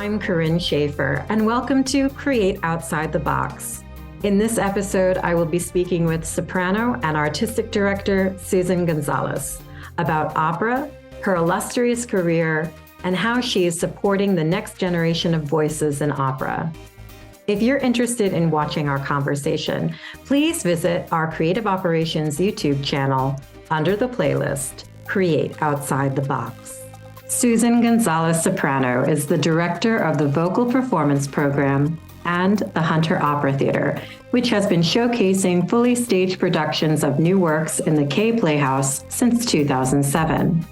I'm Corinne Schaefer, and welcome to Create Outside the Box. In this episode, I will be speaking with soprano and artistic director Susan Gonzalez about opera, her illustrious career, and how she is supporting the next generation of voices in opera. If you're interested in watching our conversation, please visit our Creative Operations YouTube channel under the playlist, Create Outside the Box. Susan Gonzalez Soprano is the director of the Vocal Performance Program and the Hunter Opera Theater, which has been showcasing fully staged productions of new works in the K Playhouse since 2007.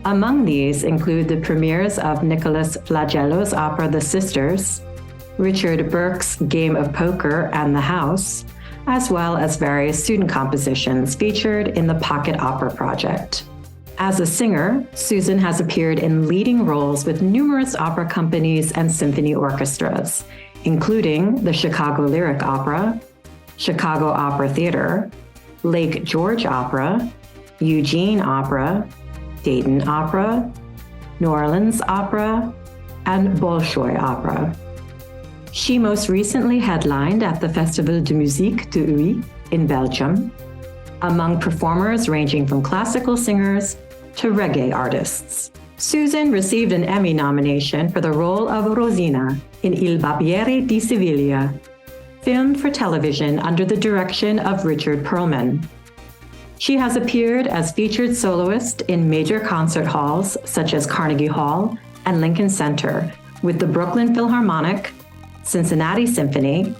Among these include the premieres of Nicholas Flagello's opera The Sisters, Richard Burke's Game of Poker and The House, as well as various student compositions featured in the Pocket Opera Project. As a singer, Susan has appeared in leading roles with numerous opera companies and symphony orchestras, including the Chicago Lyric Opera, Chicago Opera Theater, Lake George Opera, Eugene Opera, Dayton Opera, New Orleans Opera, and Bolshoi Opera. She most recently headlined at the Festival de Musique de Huy in Belgium, among performers ranging from classical singers to reggae artists. Susan received an Emmy nomination for the role of Rosina in Il Barbiere di Siviglia, filmed for television under the direction of Richard Perlman. She has appeared as featured soloist in major concert halls such as Carnegie Hall and Lincoln Center with the Brooklyn Philharmonic, Cincinnati Symphony,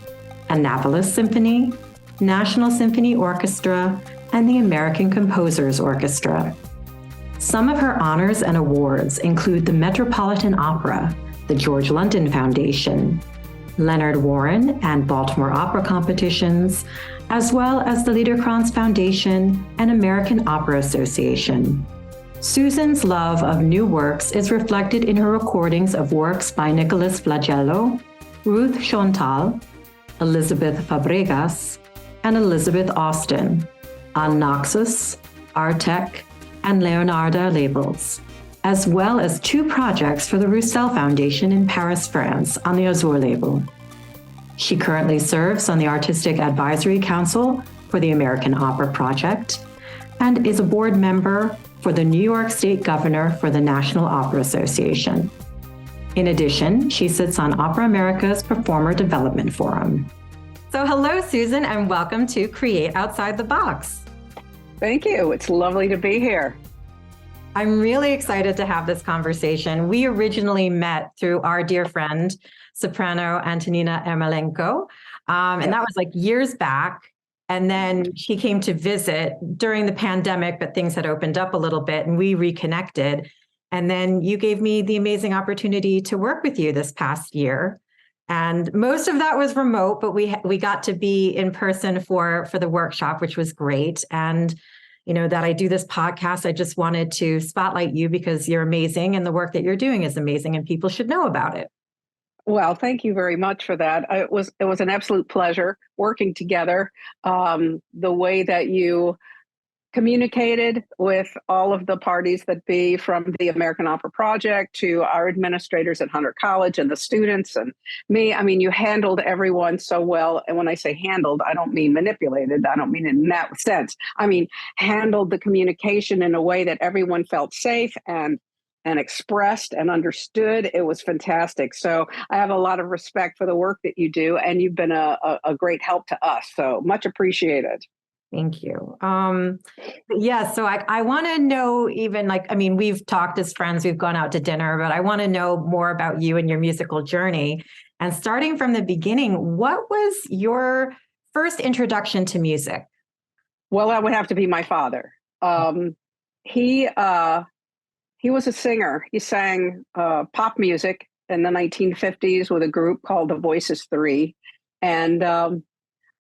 Annapolis Symphony, National Symphony Orchestra, and the American Composers Orchestra. Some of her honors and awards include the Metropolitan Opera, the George London Foundation, Leonard Warren and Baltimore Opera competitions, as well as the Liederkranz Foundation and American Opera Association. Susan's love of new works is reflected in her recordings of works by Nicholas Flagello, Ruth Chontal, Elizabeth Fabregas, and Elizabeth Austin on Naxos, Artec, and Leonarda labels, as well as two projects for the Roussel Foundation in Paris, France on the Azur label. She currently serves on the Artistic Advisory Council for the American Opera Project and is a board member for the New York State Governor for the National Opera Association. In addition, she sits on Opera America's Performer Development Forum. So hello, Susan, and welcome to Create Outside the Box. Thank you. It's lovely to be here. I'm really excited to have this conversation. We originally met through our dear friend, soprano Antonina Ermolenko, and that was like years back. And then she came to visit during the pandemic, but things had opened up a little bit and we reconnected. And then you gave me the amazing opportunity to work with you this past year. And most of that was remote, but we got to be in person for the workshop, which was great. And, you know, that I do this podcast, I just wanted to spotlight you because you're amazing and the work that you're doing is amazing and people should know about it. Well, thank you very much for that. It was an absolute pleasure working together. The way that you communicated with all of the parties that be, from the American Opera Project to our administrators at Hunter College and the students and me. I mean, you handled everyone so well. And when I say handled, I don't mean manipulated. I don't mean in that sense. I mean, handled the communication in a way that everyone felt safe and expressed and understood. It was fantastic. So I have a lot of respect for the work that you do, and you've been a great help to us. So much appreciated. Thank you. So I want to know, even we've talked as friends, we've gone out to dinner, but I want to know more about you and your musical journey. And starting from the beginning, what was your first introduction to music? Well, that would have to be my father. He was a singer. He sang pop music in the 1950s with a group called the Voices 3. And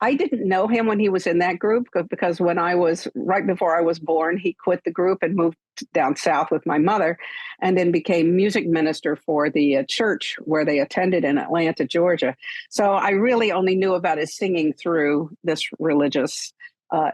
I didn't know him when he was in that group because right before I was born, he quit the group and moved down south with my mother and then became music minister for the church where they attended in Atlanta, Georgia. So I really only knew about his singing through this religious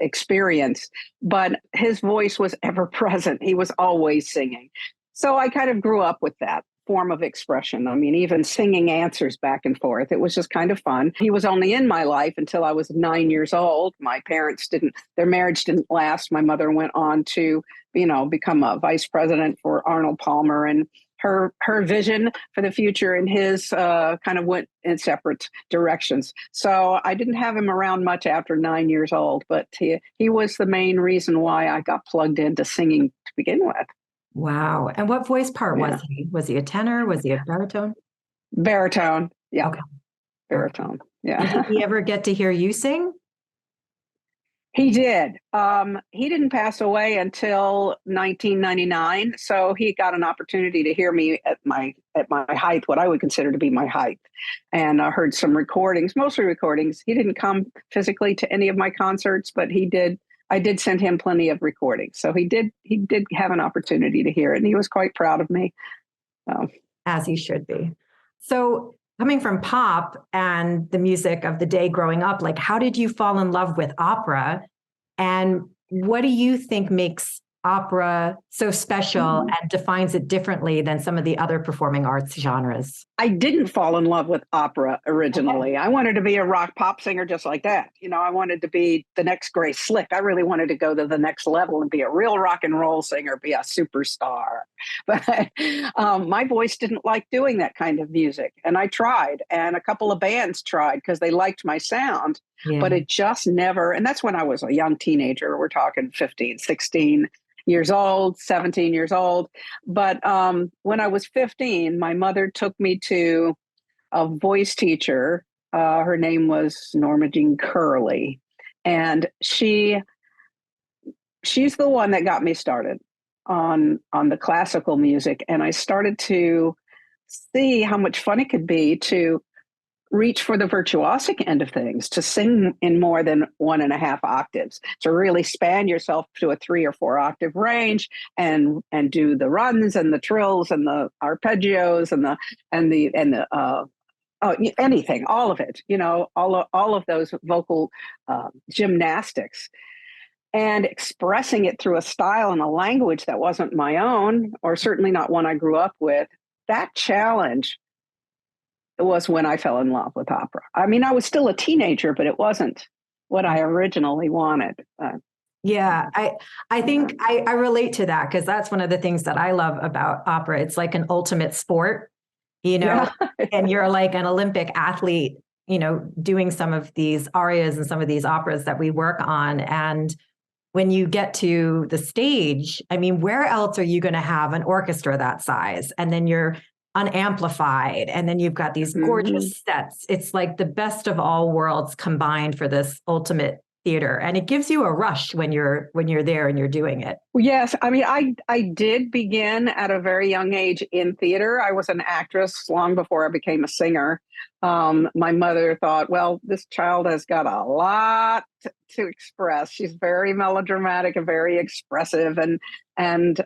experience, but his voice was ever present. He was always singing. So I kind of grew up with that. form of expression. I mean, even singing answers back and forth. It was just kind of fun. He was only in my life until I was 9 years old. My parents their marriage didn't last. My mother went on to, become a vice president for Arnold Palmer, and her vision for the future and his kind of went in separate directions. So I didn't have him around much after 9 years old, but he was the main reason why I got plugged into singing to begin with. Wow. And what voice part was he? Was he a tenor? Was he a baritone? Baritone. Yeah. Okay. Baritone. Yeah. Did he ever get to hear you sing? He did. He didn't pass away until 1999, so he got an opportunity to hear me at my height, what I would consider to be my height, and I heard some recordings, mostly recordings. He didn't come physically to any of my concerts, but he did. I did send him plenty of recordings, so he did have an opportunity to hear it, and he was quite proud of me. As he should be. So, coming from pop and the music of the day growing up, like, how did you fall in love with opera? And what do you think makes opera so special and defines it differently than some of the other performing arts genres? I didn't fall in love with opera originally. Okay. I wanted to be a rock pop singer just like that. I wanted to be the next Grace Slick. I really wanted to go to the next level and be a real rock and roll singer, be a superstar. But my voice didn't like doing that kind of music. And I tried, and a couple of bands tried because they liked my sound, but it just never, and that's when I was a young teenager. We're talking 15, 16 years old, 17 years old. But when I was 15, my mother took me to a voice teacher. Her name was Norma Jean Curley. And she's the one that got me started on the classical music. And I started to see how much fun it could be to reach for the virtuosic end of things, to sing in more than 1.5 octaves, to really span yourself to a 3 or 4 octave range and do the runs and the trills and the arpeggios and anything, all of it, all of those vocal gymnastics, and expressing it through a style and a language that wasn't my own, or certainly not one I grew up with. That challenge was when I fell in love with opera. I mean, I was still a teenager, but it wasn't what I originally wanted. Yeah, I think I relate to that, because that's one of the things that I love about opera. It's like an ultimate sport, and you're like an Olympic athlete, doing some of these arias and some of these operas that we work on. And when you get to the stage, I mean, where else are you going to have an orchestra that size? And then you're unamplified, and then you've got these gorgeous sets. It's like the best of all worlds combined for this ultimate theater, and it gives you a rush when you're there and you're doing it. Yes, I mean, I did begin at a very young age in theater. I was an actress long before I became a singer. My mother thought, well, this child has got a lot to express. She's very melodramatic and very expressive, and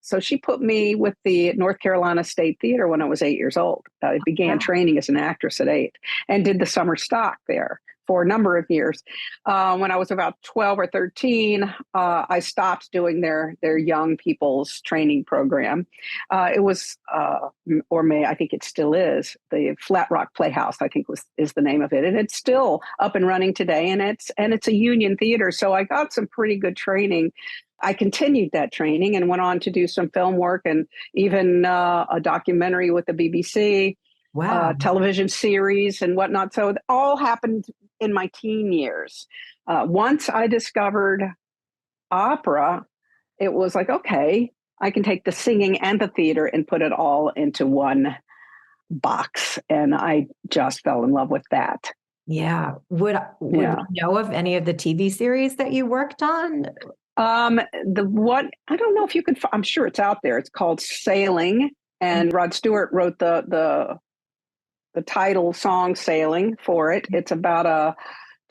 so she put me with the North Carolina State Theater when I was 8 years old. I began training as an actress at 8 and did the summer stock there for a number of years. When I was about 12 or 13, I stopped doing their young people's training program. It was, I think it still is, the Flat Rock Playhouse, I think is the name of it. And it's still up and running today. And it's a union theater. So I got some pretty good training. I continued that training and went on to do some film work and even a documentary with the BBC. Wow. Television series and whatnot. So it all happened in my teen years. Once I discovered opera, it was like, okay, I can take the singing and the theater and put it all into one box. And I just fell in love with that. Yeah. Would you know of any of the TV series that you worked on? I don't know if you could, I'm sure it's out there. It's called Sailing. And Rod Stewart wrote the title song Sailing for it. It's about a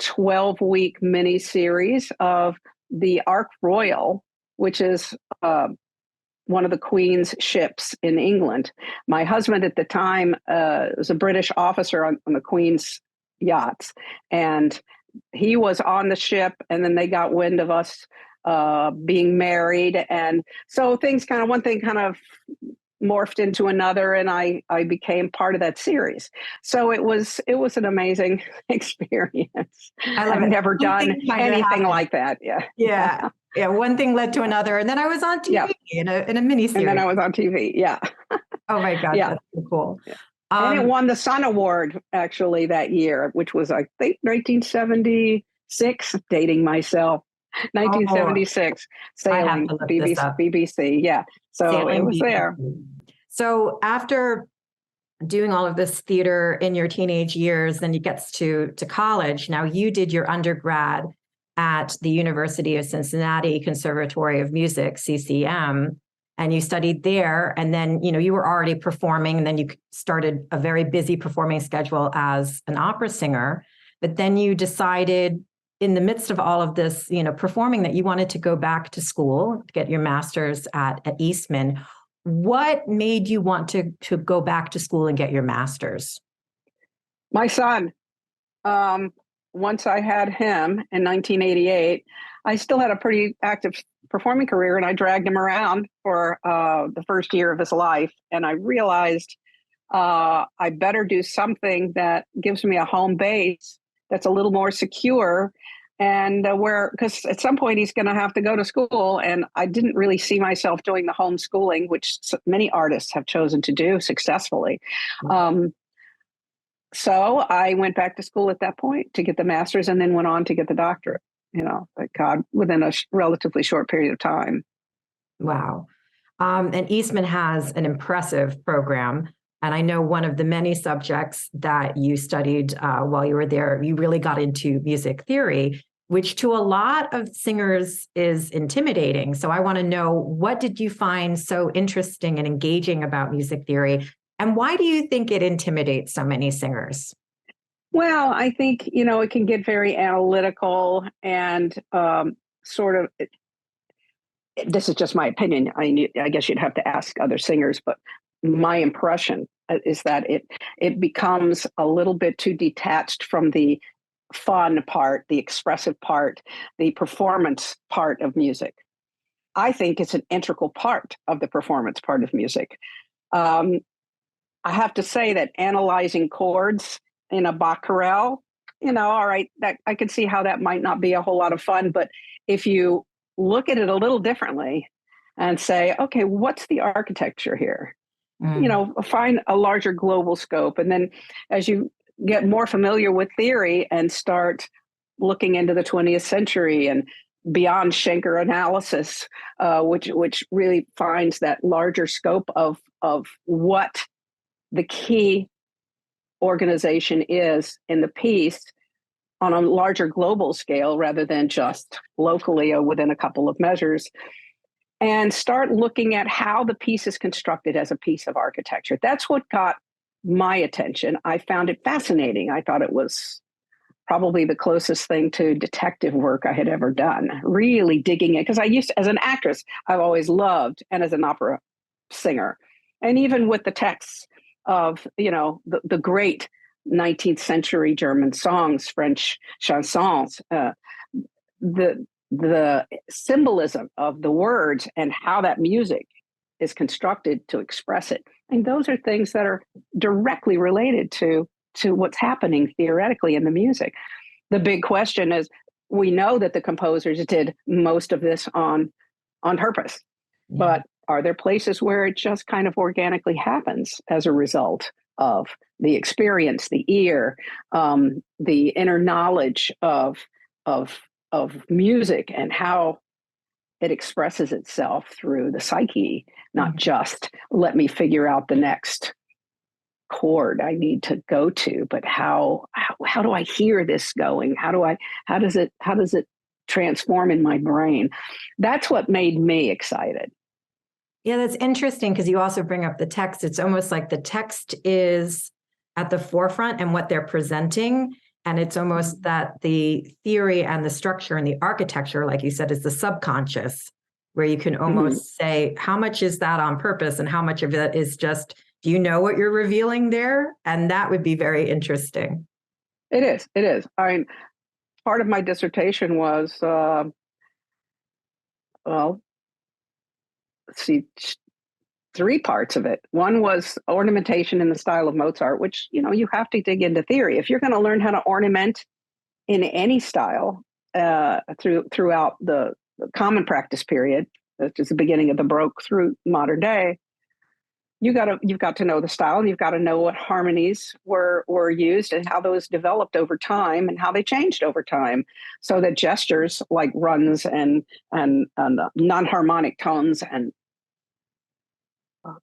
12-week miniseries of the Ark Royal, which is one of the Queen's ships in England. My husband at the time was a British officer on the Queen's yachts, and he was on the ship, and then they got wind of us being married. And so one thing kind of morphed into another, and I became part of that series. So it was an amazing experience. I love I've it. never One done thing kind of anything happened. like that. Yeah. Yeah. Yeah. One thing led to another. And then I was on Yeah. TV in a mini And then series. I was on TV. Yeah. Oh my God, Yeah. that's so cool. Yeah. And it Um, won the Sun Award actually that year, which was, I think, 1976, dating myself. oh, 1976, I have sailing, to look this BBC, up. BBC. Yeah. So it Sailing was there. BBC. So after doing all of this theater in your teenage years, then you gets to college. Now you did your undergrad at the University of Cincinnati Conservatory of Music, CCM, and you studied there. And then, you were already performing, and then you started a very busy performing schedule as an opera singer. But then you decided in the midst of all of this, performing, that you wanted to go back to school to get your master's at Eastman. What made you want to go back to school and get your master's? My son, um, once I had him in 1988, I still had a pretty active performing career, and I dragged him around for the first year of his life. And I realized I better do something that gives me a home base that's a little more secure. And because at some point he's going to have to go to school. And I didn't really see myself doing the homeschooling, which many artists have chosen to do successfully. Um, so I went back to school at that point to get the master's, and then went on to get the doctorate, thank God, within a relatively short period of time. Wow. And Eastman has an impressive program. And I know one of the many subjects that you studied while you were there, you really got into music theory, which to a lot of singers is intimidating. So I want to know, what did you find so interesting and engaging about music theory? And why do you think it intimidates so many singers? Well, I think, it can get very analytical and sort of, this is just my opinion. I guess you'd have to ask other singers, but my impression is that it becomes a little bit too detached from the fun part, the expressive part, the performance part of music. I think it's an integral part of the performance part of music. Um, I have to say that analyzing chords in a Bach chorale, all right, that I can see how that might not be a whole lot of fun, but if you look at it a little differently and say, okay, what's the architecture here? Find a larger global scope. And then as you get more familiar with theory and start looking into the 20th century and beyond Schenker analysis, which really finds that larger scope of what the key organization is in the piece on a larger global scale rather than just locally or within a couple of measures, and start looking at how the piece is constructed as a piece of architecture. That's what got my attention. I found it fascinating. I thought it was probably the closest thing to detective work I had ever done, really digging in. Because as an actress, I've always loved, and as an opera singer, and even with the texts of, the great 19th century German songs, French chansons, the symbolism of the words and how that music is constructed to express it. And those are things that are directly related to what's happening theoretically in the music. The big question is, we know that the composers did most of this on purpose, but are there places where it just kind of organically happens as a result of the experience, the ear, the inner knowledge of music and how it expresses itself through the psyche, not just let me figure out the next chord I need to go to, but how do I hear this going? How does it transform in my brain? That's what made me excited. Yeah, that's interesting, because you also bring up the text. It's almost like the text is at the forefront and what they're presenting. And it's almost that the theory and the structure and the architecture, like you said, is the subconscious, where you can almost say, how much is that on purpose and how much of it is just, do you know what you're revealing there? And that would be very interesting. It is. It is. I mean, part of my dissertation was, well, let's see, three parts of it. One was ornamentation in the style of Mozart, which, you have to dig into theory. If you're going to learn how to ornament in any style throughout the common practice period, which is the beginning of the Baroque through modern day, you've got to know the style, and you've got to know what harmonies were used and how those developed over time and how they changed over time, so that gestures like runs and non-harmonic tones and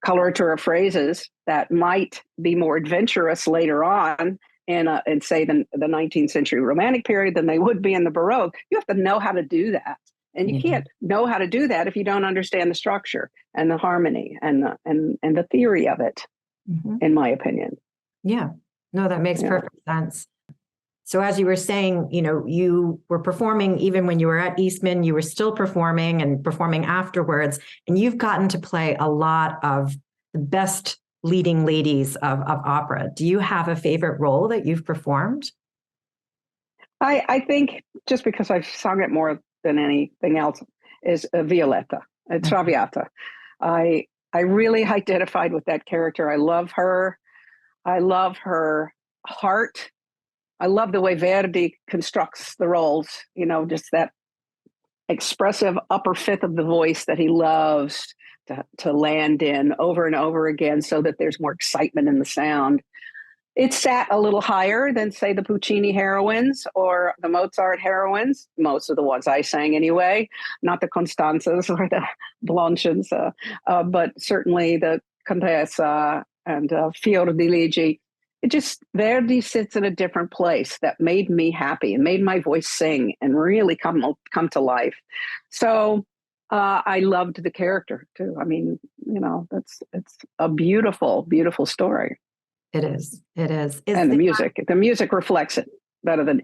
coloratura phrases that might be more adventurous later on in say the 19th century Romantic period than they would be in the Baroque. You have to know how to do that. And you can't know how to do that if you don't understand the structure and the harmony and the theory of it, in my opinion. Yeah, no, that makes perfect sense. So as you were saying, you were performing even when you were at Eastman, you were still performing and performing afterwards, and you've gotten to play a lot of the best leading ladies of opera. Do you have a favorite role that you've performed? I think just because I've sung it more than anything else is Violetta, Traviata. I really identified with that character. I love her. I love her heart. I love the way Verdi constructs the roles, just that expressive upper fifth of the voice that he loves to land in over and over again so that there's more excitement in the sound. It sat a little higher than, say, the Puccini heroines or the Mozart heroines, most of the ones I sang anyway, not the Constanzas or the Blanchens, but certainly the Contessa and Fior di Ligi. Verdi sits in a different place that made me happy and made my voice sing and really come to life. So I loved the character too. I mean, it's a beautiful, beautiful story. It is. And the music reflects it better than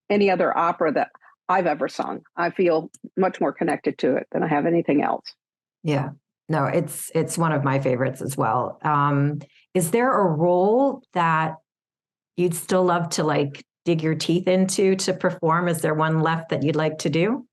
any other opera that I've ever sung. I feel much more connected to it than I have anything else. Yeah, no, it's one of my favorites as well. Is there a role that you'd still love to dig your teeth into to perform? Is there one left that you'd like to do?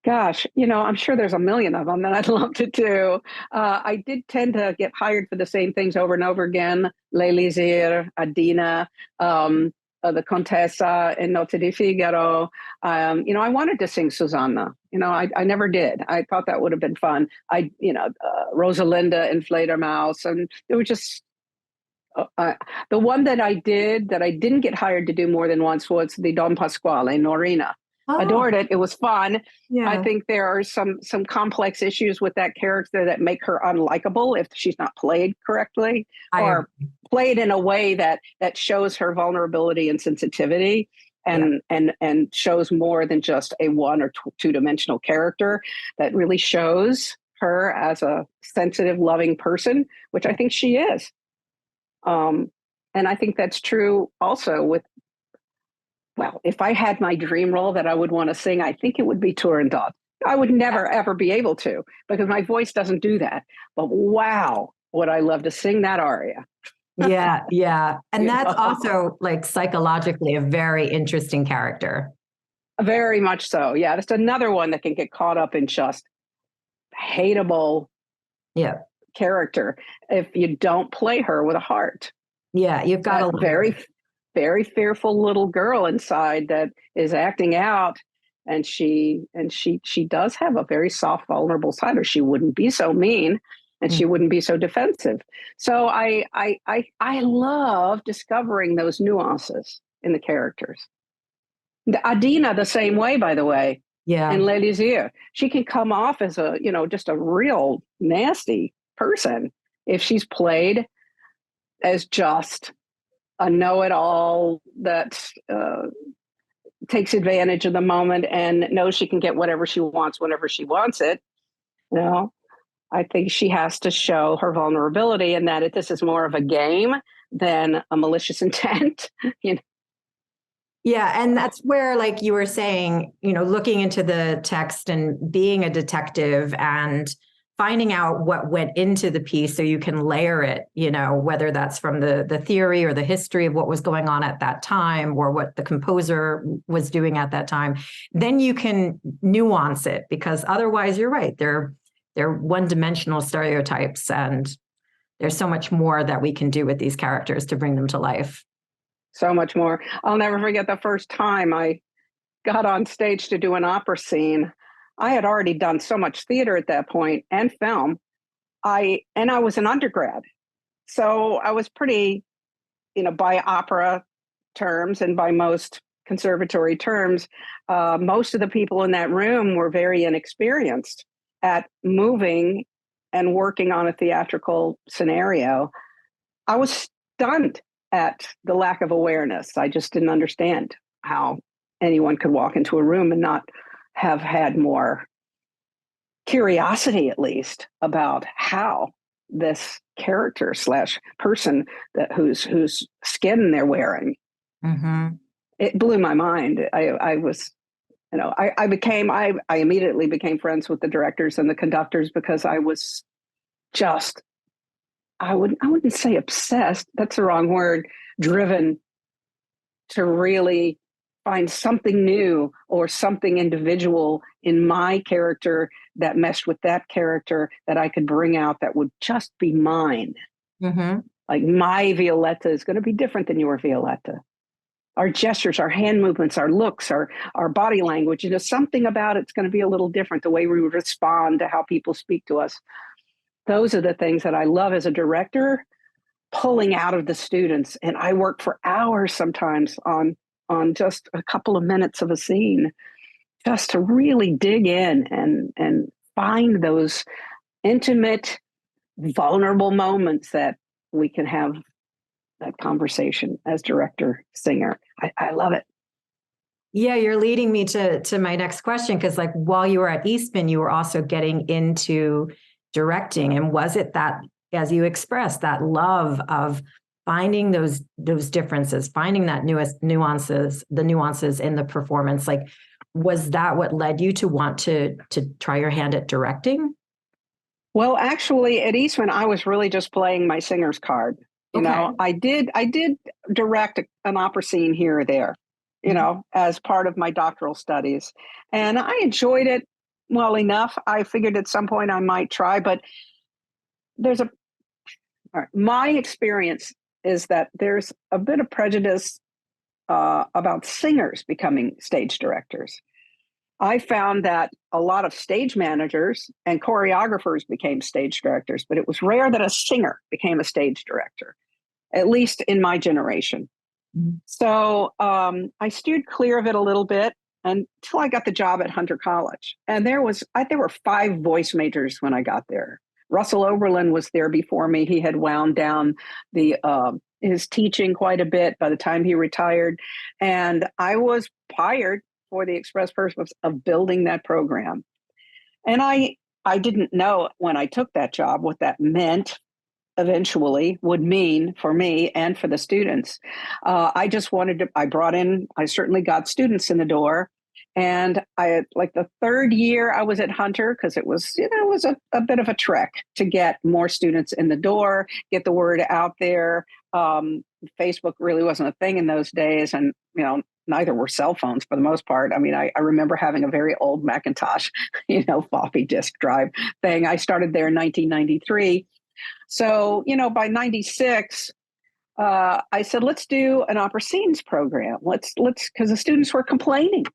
Gosh, I'm sure there's a million of them that I'd love to do. I did tend to get hired for the same things over and over again. L'Elisir, Adina, the Contessa in Notte di Figaro. I wanted to sing Susanna. I never did. I thought that would have been fun. Rosalinda in Fledermaus, and it was just the one that I didn't get hired to do more than once was the Don Pasquale, Norina. Oh. Adored it. It was fun. Yeah. I think there are some complex issues with that character that make her unlikable if she's not played correctly or played in a way that shows her vulnerability and sensitivity and shows more than just a one or two-dimensional character, that really shows her as a sensitive, loving person, which I think she is. And I think that's true also with, well, if I had my dream role that I would want to sing, I think it would be Turandot. I would never, ever be able to because my voice doesn't do that. But wow, would I love to sing that aria. Yeah. And that's also psychologically a very interesting character. Very much so. Yeah, that's another one that can get caught up in just hateable character if you don't play her with a heart. Yeah, you've got a very, very fearful little girl inside that is acting out, and she does have a very soft, vulnerable side, or she wouldn't be so mean and she wouldn't be so defensive. So I love discovering those nuances in the characters. Adina, the same way, by the way. Yeah. In L'Elisir, she can come off as just a real nasty person if she's played as just a know-it-all that takes advantage of the moment and knows she can get whatever she wants whenever she wants it. I think she has to show her vulnerability and that this is more of a game than a malicious intent. Yeah, and that's where, like you were saying, looking into the text and being a detective and finding out what went into the piece so you can layer it, whether that's from the theory or the history of what was going on at that time or what the composer was doing at that time, then you can nuance it, because otherwise you're right. There they're one-dimensional stereotypes, and there's so much more that we can do with these characters to bring them to life. So much more. I'll never forget the first time I got on stage to do an opera scene. I had already done so much theater at that point and film. I was an undergrad. So I was pretty, by opera terms and by most conservatory terms, most of the people in that room were very inexperienced at moving and working on a theatrical scenario. I was stunned at the lack of awareness. I just didn't understand how anyone could walk into a room and not have had more curiosity, at least, about how this character / person whose skin they're wearing. Mm-hmm. It blew my mind. I immediately became friends with the directors and the conductors because I was just, I wouldn't say obsessed, that's the wrong word, driven to really find something new or something individual in my character that meshed with that character that I could bring out that would just be mine. Mm-hmm. Like, my Violetta is going to be different than your Violetta. Our gestures, our hand movements, our looks, our body language, something about it's going to be a little different, the way we respond to how people speak to us. Those are the things that I love as a director, pulling out of the students. And I work for hours sometimes on just a couple of minutes of a scene, just to really dig in and find those intimate, vulnerable moments that we can have that conversation as director, singer. I love it. Yeah, you're leading me to my next question, because like while you were at Eastman, you were also getting into directing. And was it that, as you expressed, that love of finding those differences, finding that the nuances in the performance? Like, was that what led you to want to try your hand at directing? Well, actually, at Eastman, I was really just playing my singer's card. I did direct an opera scene here or there, as part of my doctoral studies. And I enjoyed it well enough. I figured at some point I might try, but my experience is that there's a bit of prejudice about singers becoming stage directors. I found that a lot of stage managers and choreographers became stage directors, but it was rare that a singer became a stage director, at least in my generation. Mm-hmm. So I steered clear of it a little bit until I got the job at Hunter College. And there were 5 voice majors when I got there. Russell Oberlin was there before me. He had wound down his teaching quite a bit by the time he retired. And I was hired for the express purpose of building that program. And I didn't know when I took that job what that meant eventually would mean for me and for the students. I certainly got students in the door. And like the 3rd year I was at Hunter, because it was a bit of a trek to get more students in the door, get the word out there. Facebook really wasn't a thing in those days. And, neither were cell phones for the most part. I mean, I remember having a very old Macintosh, floppy disk drive thing. I started there in 1993. So, by 96, I said, let's do an opera scenes program. Let's, because the students were complaining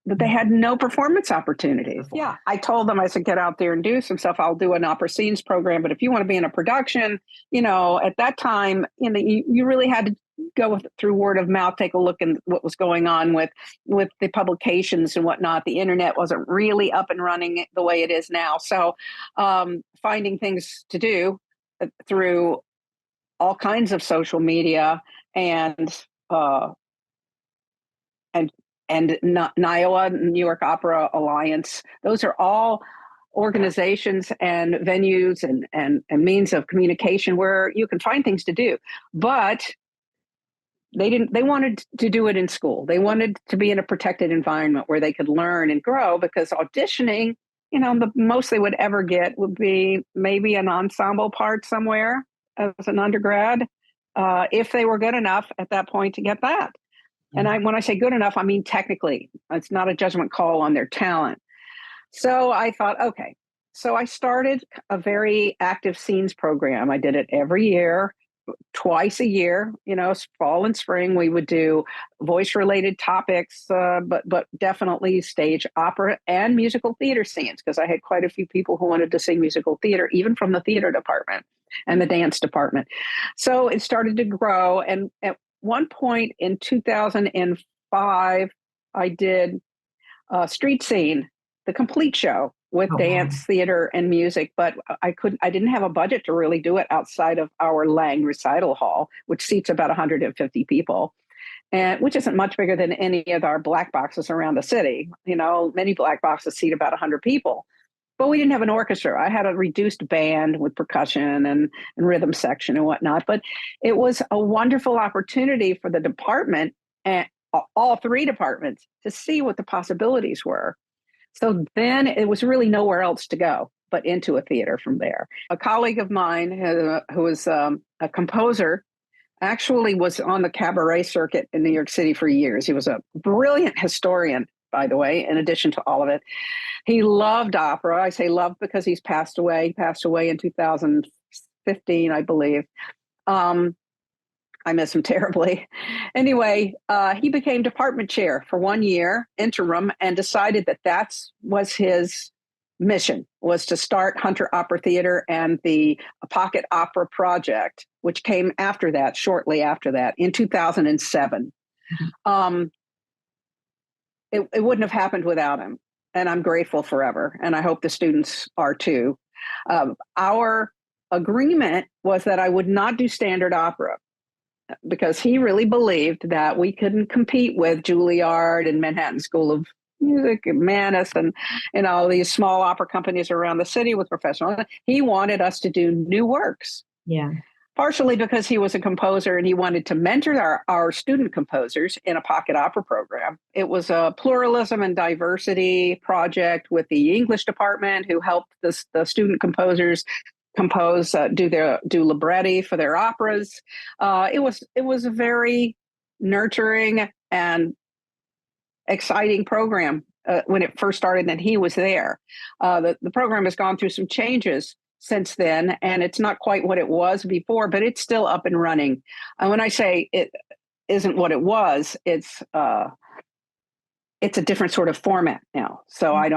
that they had no performance opportunities. Yeah. I told them, I said, get out there and do some stuff. I'll do an opera scenes program. But if you want to be in a production, at that time, you really had to go through word of mouth, take a look at what was going on with the publications and whatnot. The internet wasn't really up and running the way it is now. So finding things to do through all kinds of social media and NIOA, New York Opera Alliance. Those are all organizations and venues and means of communication where you can find things to do. But they wanted to do it in school. They wanted to be in a protected environment where they could learn and grow, because auditioning, the most they would ever get would be maybe an ensemble part somewhere as an undergrad, if they were good enough at that point to get that. And when I say good enough, I mean technically. It's not a judgment call on their talent. So I thought, okay, So I started a very active scenes program. I did it every year, twice a year. Fall and spring we would do voice related topics, but definitely stage opera and musical theater scenes, because I had quite a few people who wanted to sing musical theater, even from the theater department and the dance department. So it started to grow, and at one point in 2005 I did Street Scene, the complete show with Oh, wow. dance, theater, and music. But I didn't have a budget to really do it outside of our Lang recital hall, which seats about 150 people, and which isn't much bigger than any of our black boxes around the city. Many black boxes seat about 100 people. But we didn't have an orchestra. I had a reduced band with percussion and rhythm section and whatnot. But it was a wonderful opportunity for the department and all three departments to see what the possibilities were. So then it was really nowhere else to go but into a theater from there. A colleague of mine who was a composer actually was on the cabaret circuit in New York City for years. He was a brilliant historian, by the way, in addition to all of it. He loved opera. I say loved because he's passed away. He passed away in 2015, I believe. I miss him terribly. Anyway, he became department chair for 1 year, interim, and decided that was his mission, was to start Hunter Opera Theater and the Pocket Opera Project, which came after that, shortly after that, in 2007. It wouldn't have happened without him, and I'm grateful forever, and I hope the students are too. Our agreement was that I would not do standard opera, because he really believed that we couldn't compete with Juilliard and Manhattan School of Music and Manus and all these small opera companies around the city with professional. He wanted us to do new works. Yeah. Partially because he was a composer and he wanted to mentor our student composers in a pocket opera program. It was a pluralism and diversity project with the English department, who helped the student composers compose, do libretti for their operas. It was a very nurturing and exciting program when it first started, and he was there. The program has gone through some changes since then, and it's not quite what it was before, but it's still up and running. And when I say it isn't what it was, it's a different sort of format now. So I'm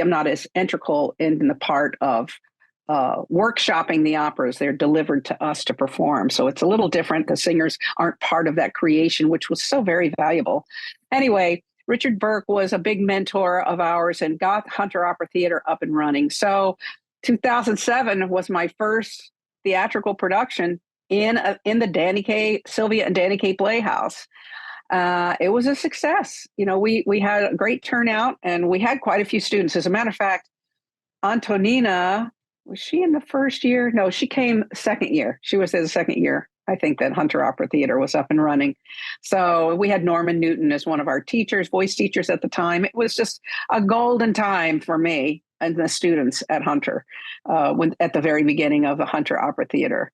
not as integral in the part of workshopping the operas. They're delivered to us to perform. So it's a little different. The singers aren't part of that creation, which was so very valuable. Anyway, Richard Burke was a big mentor of ours and got Hunter Opera Theater up and running. So 2007 was my first theatrical production in the Sylvia and Danny K. Playhouse. It was a success. We had a great turnout, and we had quite a few students. As a matter of fact, Antonina, was she in the first year? No, she came second year. She was in the second year, I think, that Hunter Opera Theater was up and running. So we had Norman Newton as one of our teachers, voice teachers at the time. It was just a golden time for me and the students at Hunter at the very beginning of the Hunter Opera Theater.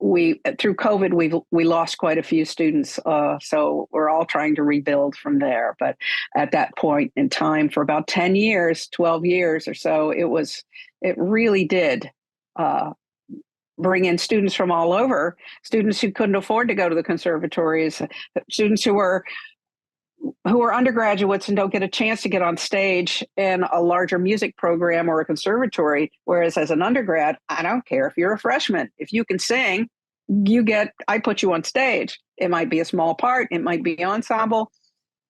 Through COVID, we lost quite a few students, so we're all trying to rebuild from there. But at that point in time, for about 10 years, 12 years or so, it really did bring in students from all over, students who couldn't afford to go to the conservatories, students who were undergraduates and don't get a chance to get on stage in a larger music program or a conservatory. Whereas as an undergrad, I don't care if you're a freshman. If you can sing, I put you on stage. It might be a small part. It might be ensemble.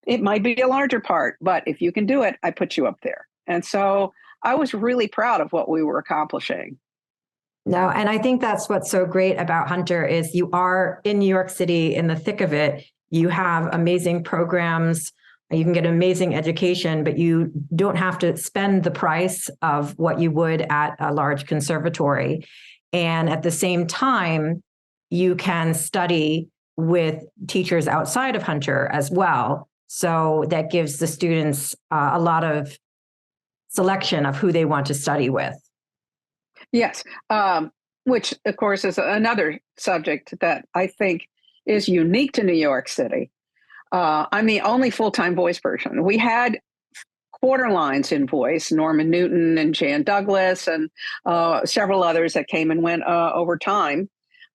It might be a larger part. But if you can do it, I put you up there. And so I was really proud of what we were accomplishing. No, and I think that's what's so great about Hunter is you are in New York City in the thick of it. You have amazing programs, you can get amazing education, but you don't have to spend the price of what you would at a large conservatory. And at the same time, you can study with teachers outside of Hunter as well. So that gives the students a lot of selection of who they want to study with. Yes, which, of course, is another subject that I think is unique to New York City. I'm the only full-time voice person. We had quarter lines in voice, Norman Newton and Jan Douglas and several others that came and went over time.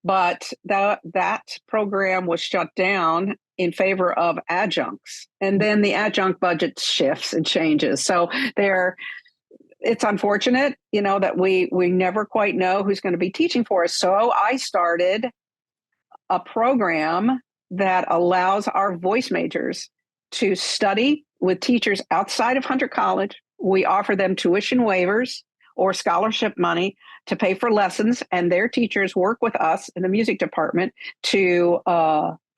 But that program was shut down in favor of adjuncts. And then the adjunct budget shifts and changes. So it's unfortunate, that we never quite know who's going to be teaching for us. So I started a program that allows our voice majors to study with teachers outside of Hunter College. We offer them tuition waivers or scholarship money to pay for lessons, and their teachers work with us in the music department to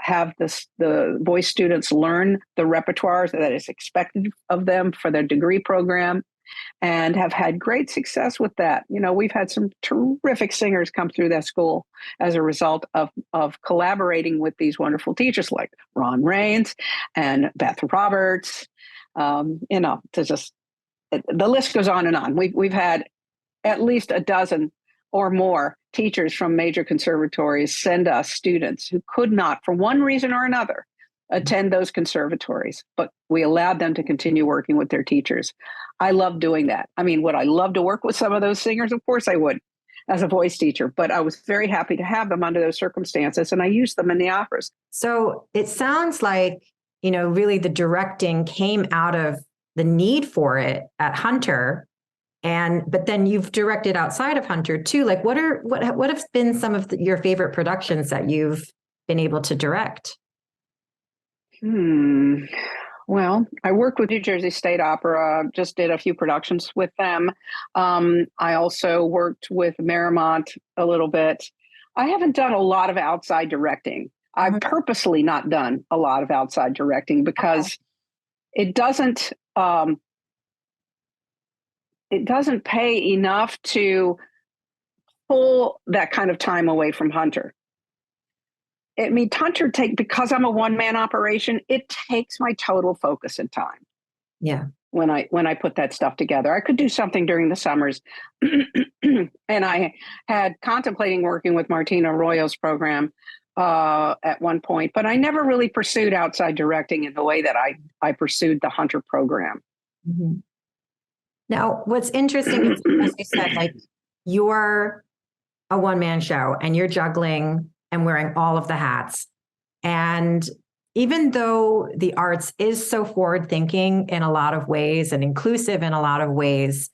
have the voice students learn the repertoire that is expected of them for their degree program, and have had great success with that. We've had some terrific singers come through that school as a result of collaborating with these wonderful teachers like Ron Raines and Beth Roberts. The list goes on and on. We've had at least a dozen or more teachers from major conservatories send us students who could not, for one reason or another, attend those conservatories, but we allowed them to continue working with their teachers. I love doing that. I mean, would I love to work with some of those singers? Of course I would, as a voice teacher, but I was very happy to have them under those circumstances, and I used them in the operas. So it sounds like, really the directing came out of the need for it at Hunter. But then you've directed outside of Hunter too. Like what have been some of your favorite productions that you've been able to direct? Well, I worked with New Jersey State Opera, just did a few productions with them. I also worked with Marymount a little bit. I haven't done a lot of outside directing. I've purposely not done a lot of outside directing because it doesn't pay enough to pull that kind of time away from Hunter. I mean, Hunter because I'm a one-man operation, it takes my total focus and time. Yeah. When I put that stuff together, I could do something during the summers. And I had contemplating working with Martina Arroyo's program at one point, but I never really pursued outside directing in the way that I pursued the Hunter program. Mm-hmm. Now, what's interesting is, as you said, like you're a one-man show and you're juggling and wearing all of the hats. And even though the arts is so forward-thinking in a lot of ways and inclusive in a lot of ways,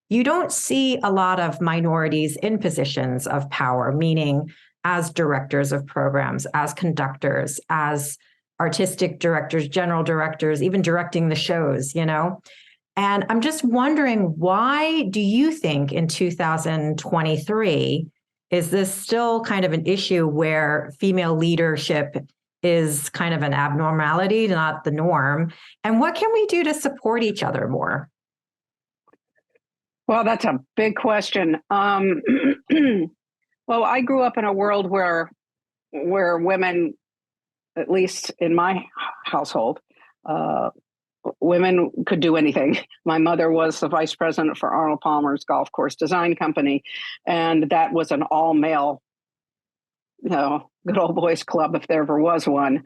you don't see a lot of minorities in positions of power, meaning as directors of programs, as conductors, as artistic directors, general directors, even directing the shows, And I'm just wondering, why do you think in 2023, is this still kind of an issue where female leadership is kind of an abnormality, not the norm? And what can we do to support each other more? Well, that's a big question. Well, I grew up in a world where women, at least in my household, women could do anything. My mother was the vice president for Arnold Palmer's golf course design company, and that was an all-male, good old boys club if there ever was one.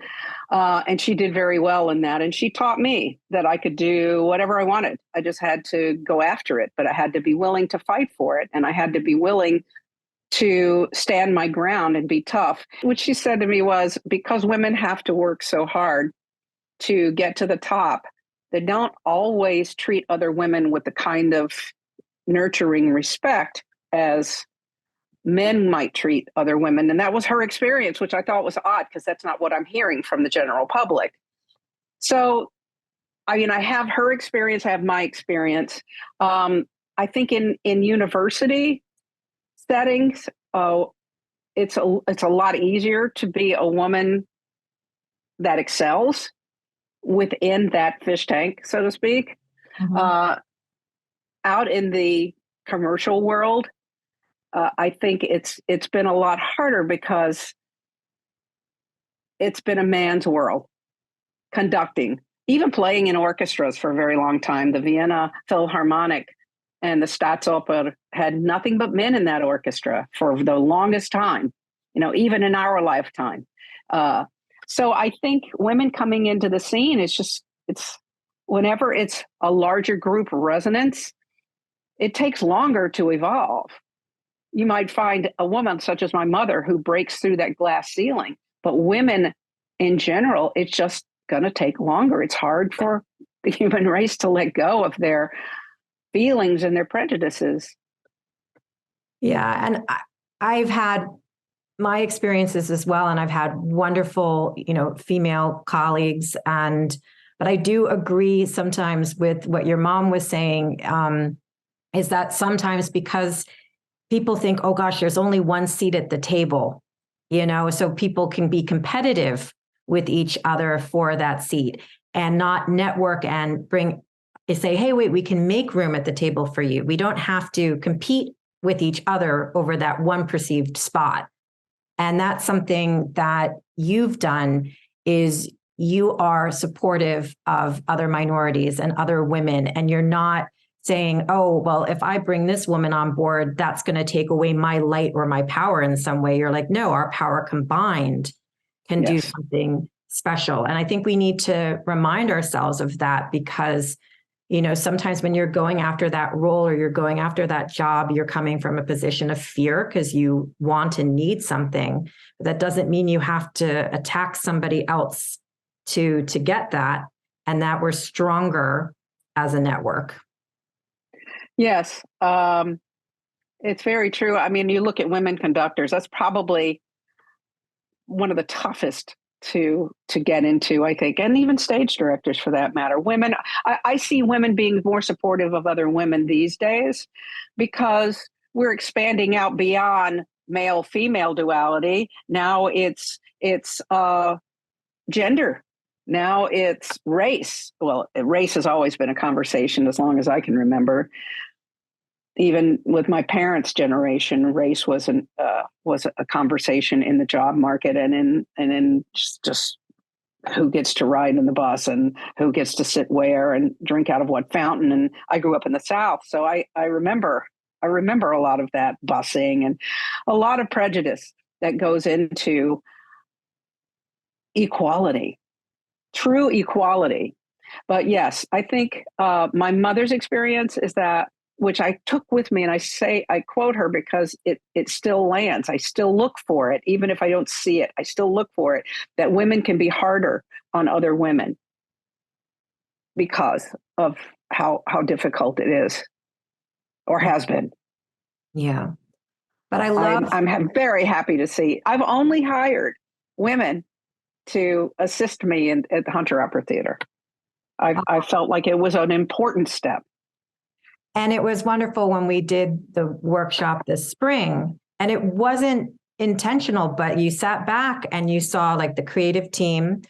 And she did very well in that, and she taught me that I could do whatever I wanted. I just had to go after it, but I had to be willing to fight for it, and I had to be willing to stand my ground and be tough. What she said to me was, because women have to work so hard to get to the top, they don't always treat other women with the kind of nurturing respect as men might treat other women. And that was her experience, which I thought was odd because that's not what I'm hearing from the general public. So, I have her experience, I have my experience. I think in university settings, it's a lot easier to be a woman that excels within that fish tank, so to speak. Out in the commercial world, I think it's been a lot harder because it's been a man's world, conducting, even playing in orchestras for a very long time. The Vienna Philharmonic and the Staatsoper had nothing but men in that orchestra for the longest time, even in our lifetime. So I think women coming into the scene, it's whenever it's a larger group resonance, it takes longer to evolve. You might find a woman such as my mother who breaks through that glass ceiling, but women in general, it's just going to take longer. It's hard for the human race to let go of their feelings and their prejudices. Yeah. And I've had my experiences as well. And I've had wonderful, female colleagues. But I do agree sometimes with what your mom was saying, is that sometimes because people think, oh gosh, there's only one seat at the table, so people can be competitive with each other for that seat and not network and say, hey, wait, we can make room at the table for you. We don't have to compete with each other over that one perceived spot. And that's something that you've done, is you are supportive of other minorities and other women, and you're not saying, oh, well, if I bring this woman on board, that's going to take away my light or my power in some way. You're like, no, our power combined can do something special. And I think we need to remind ourselves of that, because sometimes when you're going after that role or you're going after that job, you're coming from a position of fear because you want and need something. But that doesn't mean you have to attack somebody else to get that, and that we're stronger as a network. Yes, it's very true. I mean, you look at women conductors, that's probably one of the toughest to get into, I think, and even stage directors for that matter. Women, I see women being more supportive of other women these days because we're expanding out beyond male-female duality. Now it's gender. Now it's race. Well, race has always been a conversation as long as I can remember. Even with my parents' generation, race was a conversation in the job market and in just who gets to ride in the bus and who gets to sit where and drink out of what fountain. And I grew up in the South, so I remember a lot of that busing and a lot of prejudice that goes into equality, true equality. But yes, I think my mother's experience is that, which I took with me, and I quote her because it still lands. I still look for it, even if I don't see it. I still look for it, that women can be harder on other women because of how difficult it is or has been. Yeah. But I'm very happy to see. I've only hired women to assist me at the Hunter Opera Theater. I felt like it was an important step. And it was wonderful when we did the workshop this spring, and it wasn't intentional, but you sat back and you saw like the creative team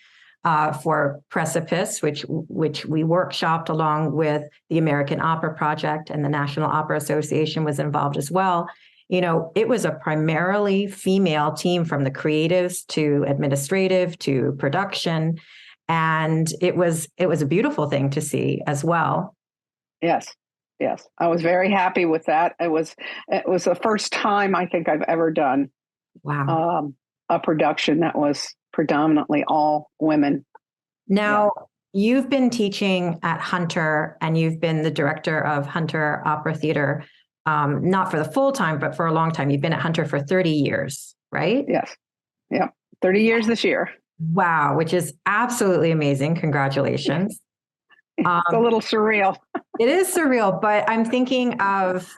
for Precipice, which we workshopped along with the American Opera Project, and the National Opera Association was involved as well. It was a primarily female team, from the creatives to administrative to production. And it was a beautiful thing to see as well. Yes. I was very happy with that. It was the first time I think I've ever done a production that was predominantly all women. Now, you've been teaching at Hunter, and you've been the director of Hunter Opera Theater, not for the full time, but for a long time. You've been at Hunter for 30 years, right? Yes. Yeah. 30 years this year. Wow, which is absolutely amazing. Congratulations. It's a little surreal. It is surreal, but I'm thinking of,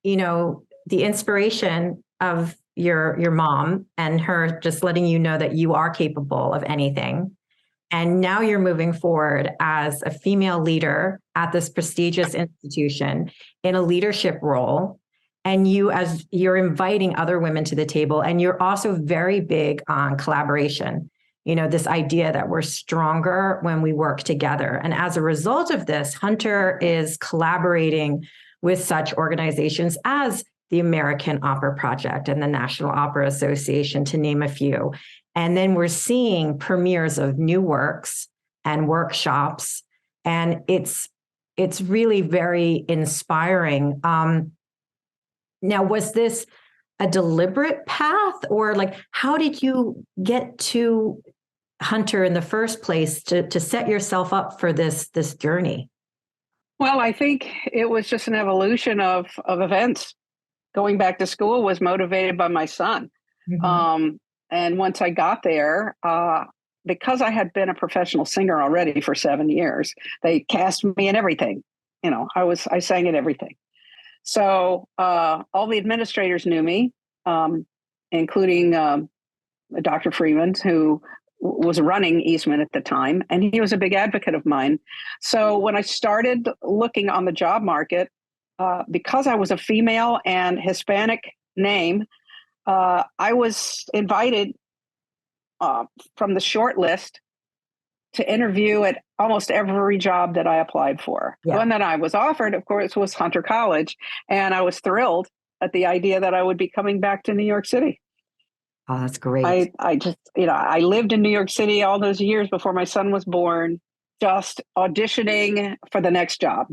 the inspiration of your mom and her just letting you know that you are capable of anything. And now you're moving forward as a female leader at this prestigious institution in a leadership role. And you're inviting other women to the table, and you're also very big on collaboration. This idea that we're stronger when we work together. And as a result of this, Hunter is collaborating with such organizations as the American Opera Project and the National Opera Association, to name a few. And then we're seeing premieres of new works and workshops. And it's really very inspiring. Now, was this a deliberate path, or how did you get to Hunter in the first place to set yourself up for this journey? Well, I think it was just an evolution of events. Going back to school was motivated by my son. Mm-hmm. And once I got there, because I had been a professional singer already for 7 years, they cast me in everything. I sang in everything. So all the administrators knew me, including Dr. Freeman, who was running Eastman at the time, and he was a big advocate of mine. So when I started looking on the job market, because I was a female and Hispanic name, I was invited from the short list to interview at almost every job that I applied for. Yeah. The one that I was offered, of course, was Hunter College, and I was thrilled at the idea that I would be coming back to New York City. Oh, that's great. I just, I lived in New York City all those years before my son was born, just auditioning for the next job,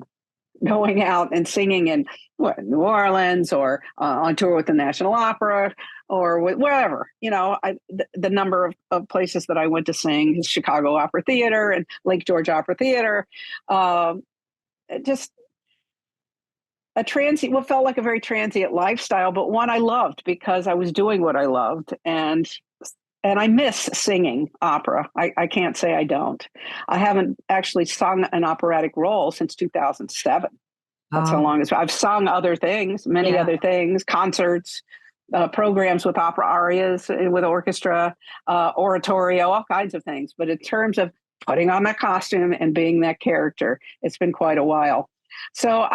going out and singing in New Orleans or on tour with the National Opera or wherever. The number of places that I went to sing, Chicago Opera Theater and Lake George Opera Theater, just what felt like a very transient lifestyle, but one I loved because I was doing what I loved. And I miss singing opera. I can't say I don't. I haven't actually sung an operatic role since 2007. That's how long I've sung other things, many other things, concerts, programs with opera arias, with orchestra, oratorio, all kinds of things. But in terms of putting on that costume and being that character, it's been quite a while. So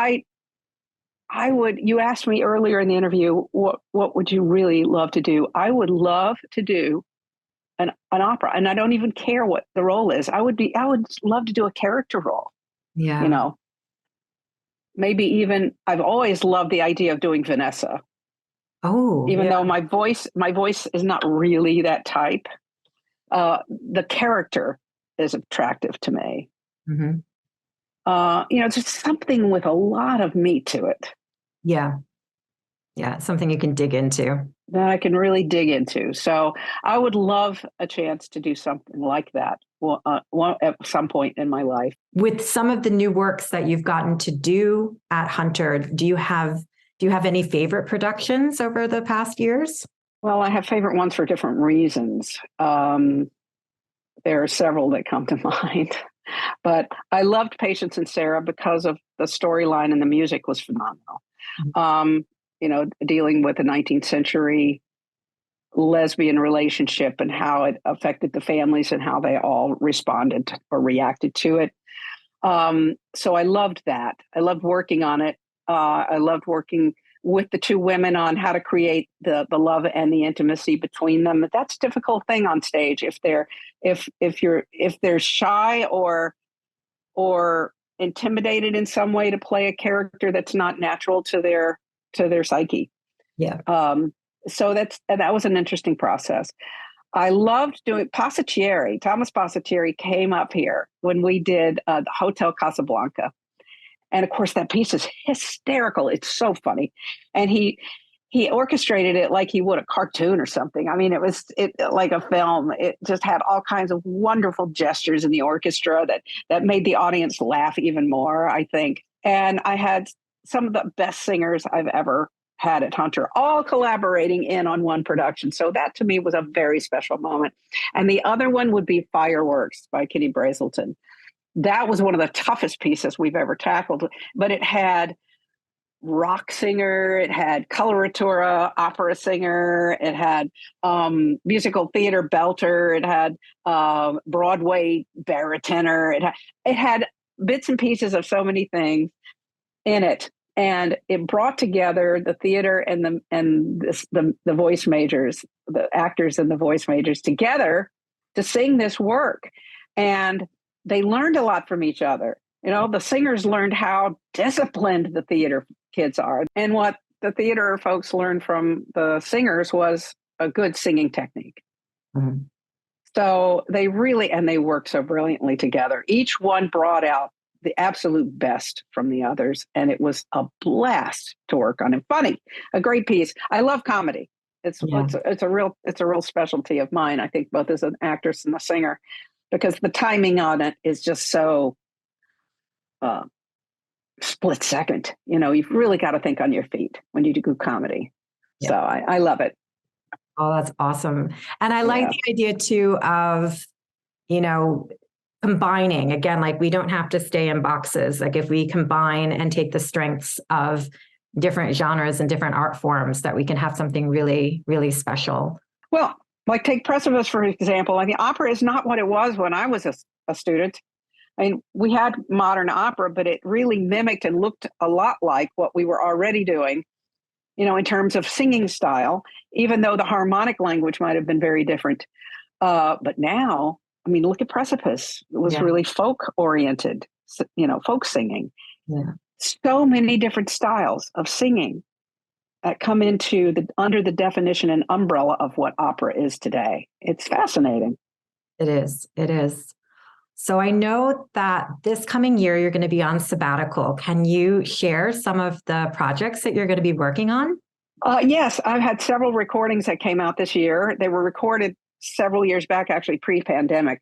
you asked me earlier in the interview, what would you really love to do? I would love to do an opera, and I don't even care what the role is. I would love to do a character role. Yeah. Maybe even, I've always loved the idea of doing Vanessa. Oh, even though my voice is not really that type. The character is attractive to me. Mm-hmm. It's just something with a lot of meat to it. Yeah. Yeah. Something you can dig into. That I can really dig into. So I would love a chance to do something like that at some point in my life. With some of the new works that you've gotten to do at Hunter, do you have any favorite productions over the past years? Well, I have favorite ones for different reasons. There are several that come to mind. But I loved Patience and Sarah because of the storyline, and the music was phenomenal. Dealing with the 19th century lesbian relationship and how it affected the families and how they all responded or reacted to it. So I loved that. I loved working on it. I loved working with the two women on how to create the love and the intimacy between them. But that's a difficult thing on stage if they're shy or intimidated in some way to play a character that's not natural to their psyche. Yeah. So that was an interesting process. I loved doing Passachieri. Thomas Passachieri came up here when we did the Hotel Casablanca. And of course, that piece is hysterical. It's so funny. And he orchestrated it like he would a cartoon or something. I mean, it was like a film. It just had all kinds of wonderful gestures in the orchestra that made the audience laugh even more, I think. And I had some of the best singers I've ever had at Hunter, all collaborating in on one production. So that to me was a very special moment. And the other one would be Fireworks by Kitty Brazelton. That was one of the toughest pieces we've ever tackled, but it had rock singer, it had coloratura opera singer, it had musical theater belter, it had Broadway baritoner, it had bits and pieces of so many things in it, and it brought together the theater and the voice majors, the actors and the voice majors together to sing this work. And they learned a lot from each other. The singers learned how disciplined the theater kids are. And what the theater folks learned from the singers was a good singing technique. Mm-hmm. So they worked so brilliantly together. Each one brought out the absolute best from the others. And it was a blast to work on. And funny, a great piece. I love comedy. Yeah. It's a real specialty of mine. I think both as an actress and a singer, because the timing on it is just so uh, split second. You've really got to think on your feet when you do comedy. Yeah. So I love it. Oh, that's awesome. And I like the idea too of, combining again, like we don't have to stay in boxes. Like if we combine and take the strengths of different genres and different art forms, that we can have something really, really special. Well, like take Precipice, for example. I mean, opera is not what it was when I was a student. I mean, we had modern opera, but it really mimicked and looked a lot like what we were already doing, in terms of singing style, even though the harmonic language might have been very different. But now, I mean, look at Precipice. It was really folk oriented, folk singing. Yeah. So many different styles of singing that come under the definition and umbrella of what opera is today. It's fascinating. It is. It is. So I know that this coming year you're going to be on sabbatical. Can you share some of the projects that you're going to be working on? Yes, I've had several recordings that came out this year. They were recorded several years back, actually pre-pandemic.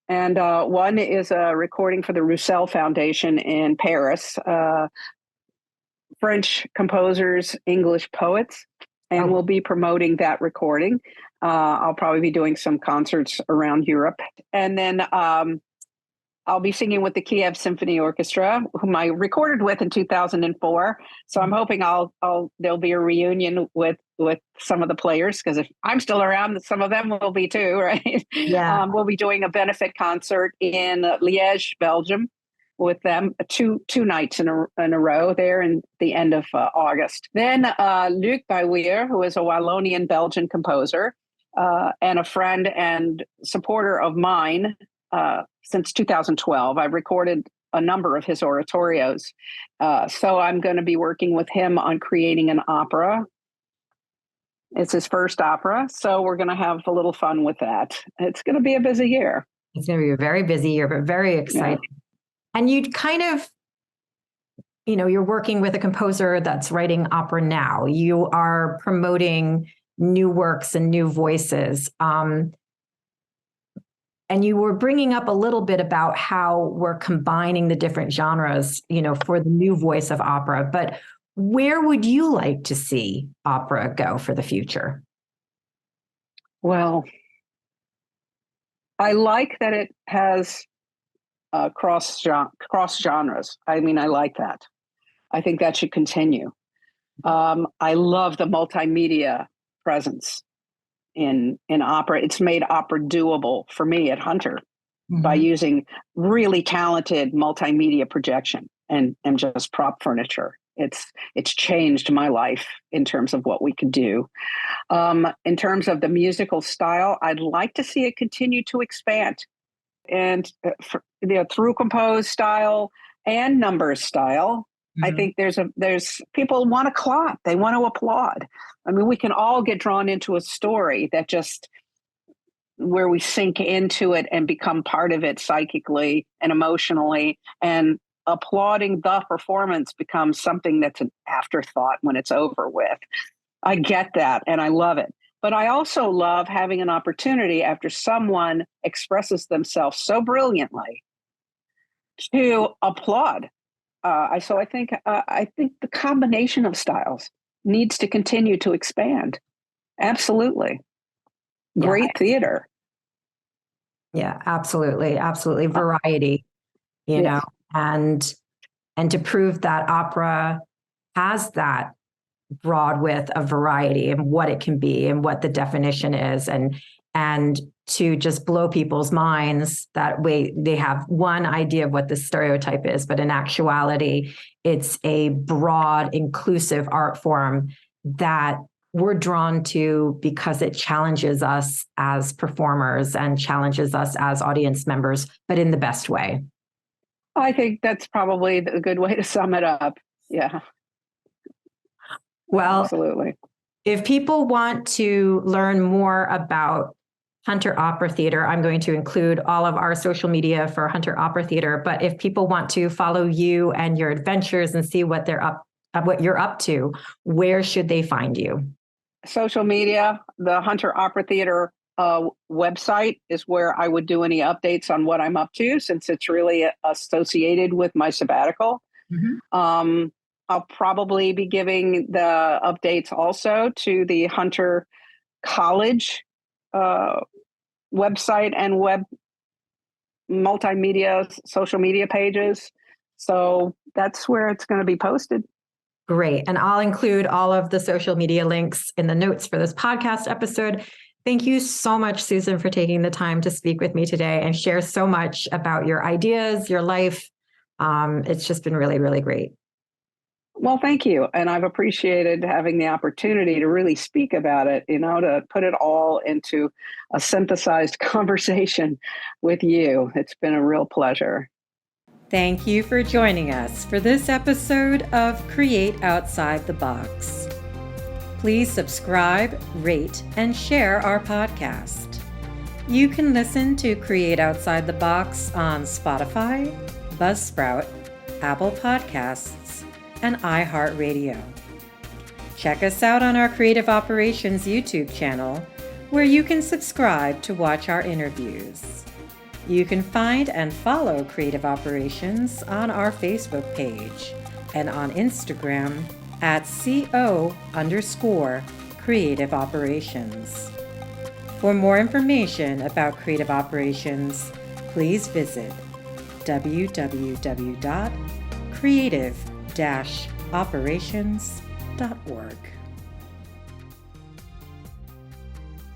And one is a recording for the Roussel Foundation in Paris, French composers, English poets, and we'll be promoting that recording. I'll probably be doing some concerts around Europe. And then I'll be singing with the Kiev Symphony Orchestra, whom I recorded with in 2004. So I'm hoping there'll be a reunion with some of the players, because if I'm still around, some of them will be too, right? Yeah. We'll be doing a benefit concert in Liège, Belgium, with them two nights in a row there in the end of August. Then Luc Baouir, who is a Wallonian Belgian composer and a friend and supporter of mine. Since 2012, I've recorded a number of his oratorios. So I'm going to be working with him on creating an opera. It's his first opera, so we're going to have a little fun with that. It's going to be a busy year. It's going to be a very busy year, but very exciting. Yeah. And you'd kind of, you're working with a composer that's writing opera now. You are promoting new works and new voices. And you were bringing up a little bit about how we're combining the different genres, for the new voice of opera. But where would you like to see opera go for the future? Well, I like that it has cross genres. I mean, I like that. I think that should continue. I love the multimedia presence in opera. It's made opera doable for me at Hunter by using really talented multimedia projection and just prop furniture. It's changed my life in terms of what we could do. In terms of the musical style, I'd like to see it continue to expand, and through composed style and numbers style. I think there's people want to clap. They want to applaud. I mean, we can all get drawn into a story that just where we sink into it and become part of it psychically and emotionally, and applauding the performance becomes something that's an afterthought when it's over with. I get that and I love it. But I also love having an opportunity after someone expresses themselves so brilliantly to applaud. So I think the combination of styles needs to continue to expand. Absolutely. Great theater. Yeah, absolutely. Absolutely. Variety, know, and to prove that opera has that broad width of variety and what it can be and what the definition is, and to just blow people's minds that way they have one idea of what the stereotype is, but in actuality, it's a broad, inclusive art form that we're drawn to because it challenges us as performers and challenges us as audience members, but in the best way. I think that's probably a good way to sum it up. Yeah. Well, absolutely. If people want to learn more about Hunter Opera Theater, I'm going to include all of our social media for Hunter Opera Theater. But if people want to follow you and your adventures and see what you're up to, where should they find you? social media, the Hunter Opera Theater website is where I would do any updates on what I'm up to, since it's really associated with my sabbatical. I'll probably be giving the updates also to the Hunter College website and web multimedia social media pages. So that's where it's going to be posted. Great. And I'll include all of the social media links in the notes for this podcast episode. Thank you so much, Susan, for taking the time to speak with me today and share so much about your ideas, your life. It's just been really, really great. Well, thank you. And I've appreciated having the opportunity to really speak about it, to put it all into a synthesized conversation with you. It's been a real pleasure. Thank you for joining us for this episode of Create Outside the Box. Please subscribe, rate, and share our podcast. You can listen to Create Outside the Box on Spotify, Buzzsprout, Apple Podcasts, and iHeartRadio. Check us out on our Creative Operations YouTube channel, where you can subscribe to watch our interviews. You can find and follow Creative Operations on our Facebook page and on Instagram at @CO_Creative Operations. For more information about Creative Operations, please visit www.creative-operations.org.